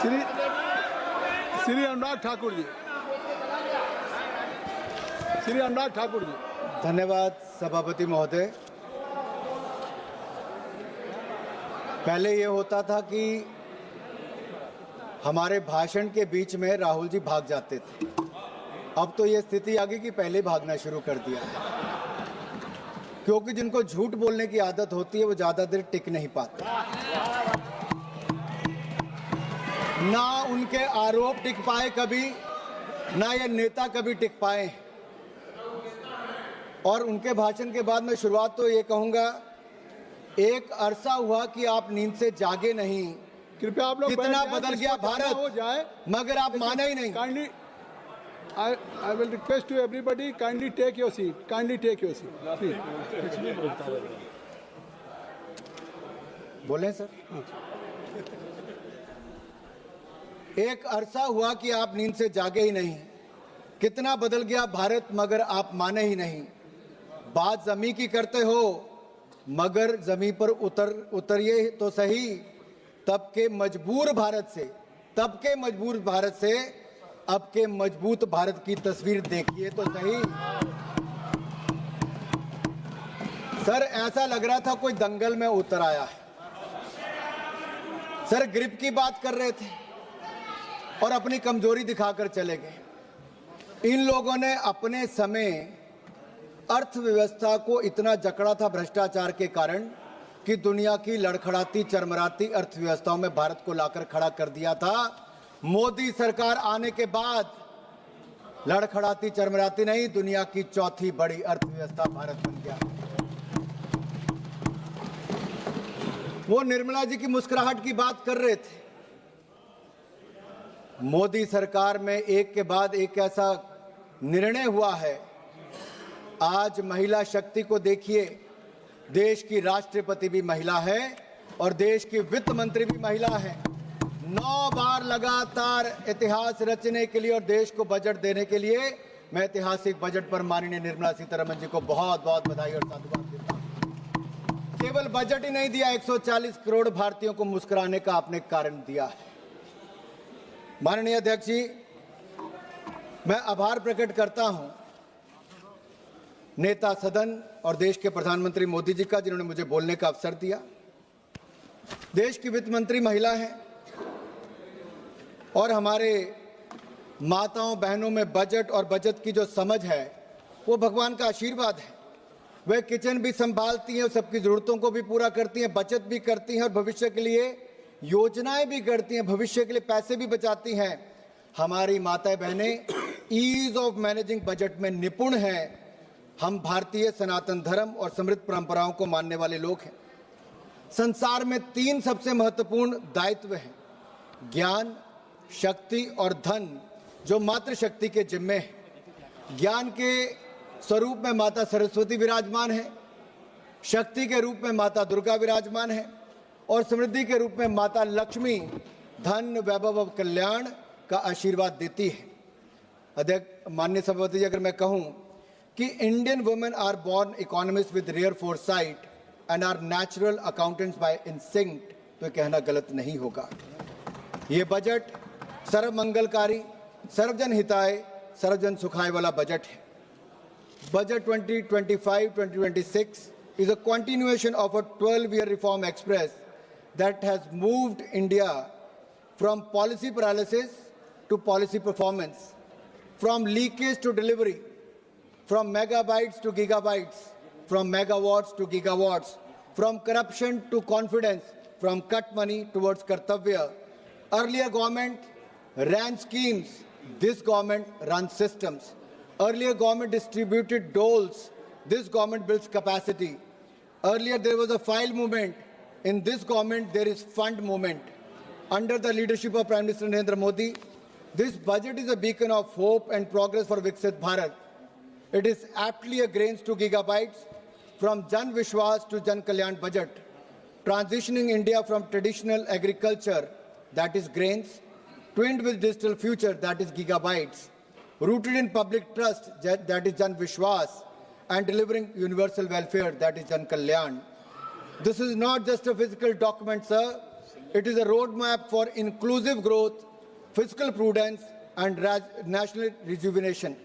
श्री श्री अनुराग ठाकुर जी, श्री अनुराग ठाकुर जी। धन्यवाद सभापति महोदय। पहले ये होता था कि हमारे भाषण के बीच में राहुल जी भाग जाते थे। अब तो ये स्थिति आ गई कि पहले भागना शुरू कर दिया, क्योंकि जिनको झूठ बोलने की आदत होती है वो ज्यादा देर टिक नहीं पाते। ना उनके आरोप टिक पाए कभी, ना ये नेता कभी टिक पाए। और उनके भाषण के बाद मैं शुरुआत तो ये कहूंगा, एक अरसा हुआ कि आप नींद से जागे नहीं। कृपया आप लोग कितना बदल गया भारत, हो जाए, मगर आप माने ही नहीं। Kindly I will request to everybody, kindly take your seat. Kindly take your seat. Please. बोलें सर। एक अरसा हुआ कि आप नींद से जागे ही नहीं। कितना बदल गया भारत, मगर आप माने ही नहीं। बात जमी की करते हो, मगर जमी पर उतरिए तो सही। तब के मजबूर भारत से अब के मजबूत भारत की तस्वीर देखिए तो सही। सर ऐसा लग रहा था कोई दंगल में उतर आया है। सर ग्रिप की बात कर रहे थे और अपनी कमजोरी दिखाकर चले गए। इन लोगों ने अपने समय अर्थव्यवस्था को इतना जकड़ा था भ्रष्टाचार के कारण कि दुनिया की लड़खड़ाती चरमराती अर्थव्यवस्थाओं में भारत को लाकर खड़ा कर दिया था। मोदी सरकार आने के बाद लड़खड़ाती चरमराती नहीं, दुनिया की चौथी बड़ी अर्थव्यवस्था भारत बन गया। वो निर्मला जी की मुस्कुराहट की बात कर रहे थे। मोदी सरकार में एक के बाद एक ऐसा निर्णय हुआ है। आज महिला शक्ति को देखिए, देश की राष्ट्रपति भी महिला है और देश की वित्त मंत्री भी महिला है। 9 बार लगातार इतिहास रचने के लिए और देश को बजट देने के लिए मैं ऐतिहासिक बजट पर माननीय निर्मला सीतारमण जी को बहुत बहुत बधाई और साधुवाद देता हूं। केवल बजट ही नहीं दिया, 140 करोड़ भारतीयों को मुस्कुराने का आपने कारण दिया है। माननीय अध्यक्ष जी, मैं आभार प्रकट करता हूं नेता सदन और देश के प्रधानमंत्री मोदी जी का, जिन्होंने मुझे बोलने का अवसर दिया। देश की वित्त मंत्री महिला है और हमारे माताओं बहनों में बजट और बचत की जो समझ है वो भगवान का आशीर्वाद है। वे किचन भी संभालती हैं, सबकी जरूरतों को भी पूरा करती हैं, बचत भी करती हैं और भविष्य के लिए योजनाएं भी करती हैं, भविष्य के लिए पैसे भी बचाती हैं। हमारी माताएं बहनें ईज ऑफ मैनेजिंग बजट में निपुण हैं। हम भारतीय सनातन धर्म और समृद्ध परंपराओं को मानने वाले लोग हैं। संसार में 3 सबसे महत्वपूर्ण दायित्व हैं, ज्ञान, शक्ति और धन, जो मातृशक्ति के जिम्मे है। ज्ञान के स्वरूप में माता सरस्वती विराजमान है, शक्ति के रूप में माता दुर्गा विराजमान है और समृद्धि के रूप में माता लक्ष्मी धन, वैभव और कल्याण का आशीर्वाद देती है। अध्यक्ष, माननीय सभापति जी, अगर मैं कहूं कि Indian women are born economist with rare foresight and are natural accountants by instinct, तो कहना गलत नहीं होगा। ये बजट सर्वमंगलकारी, सर्वजन हिताय, सर्वजन सुखाय वाला बजट है। Budget 2025-2026 is a continuation of a 12-year reform express that has moved India from policy paralysis to policy performance, from leakage to delivery, from megabytes to gigabytes, from megawatts to gigawatts, from corruption to confidence, from cut money towards kartavya. Earlier government ran schemes, this government runs systems. Earlier government distributed doles, this government builds capacity. Earlier there was a file movement, in this government there is fund movement. Under the leadership of Prime Minister Narendra Modi, this budget is a beacon of hope and progress for Viksit Bharat. It is aptly a grains to gigabytes, from Jan Vishwas to Jan Kalyan budget, transitioning India from traditional agriculture, that is grains, twinned with digital future, that is gigabytes, rooted in public trust, that is Jan Vishwas, and delivering universal welfare, that is Jan Kalyan. This is not just a physical document, sir. It is a roadmap for inclusive growth, fiscal prudence, and national rejuvenation.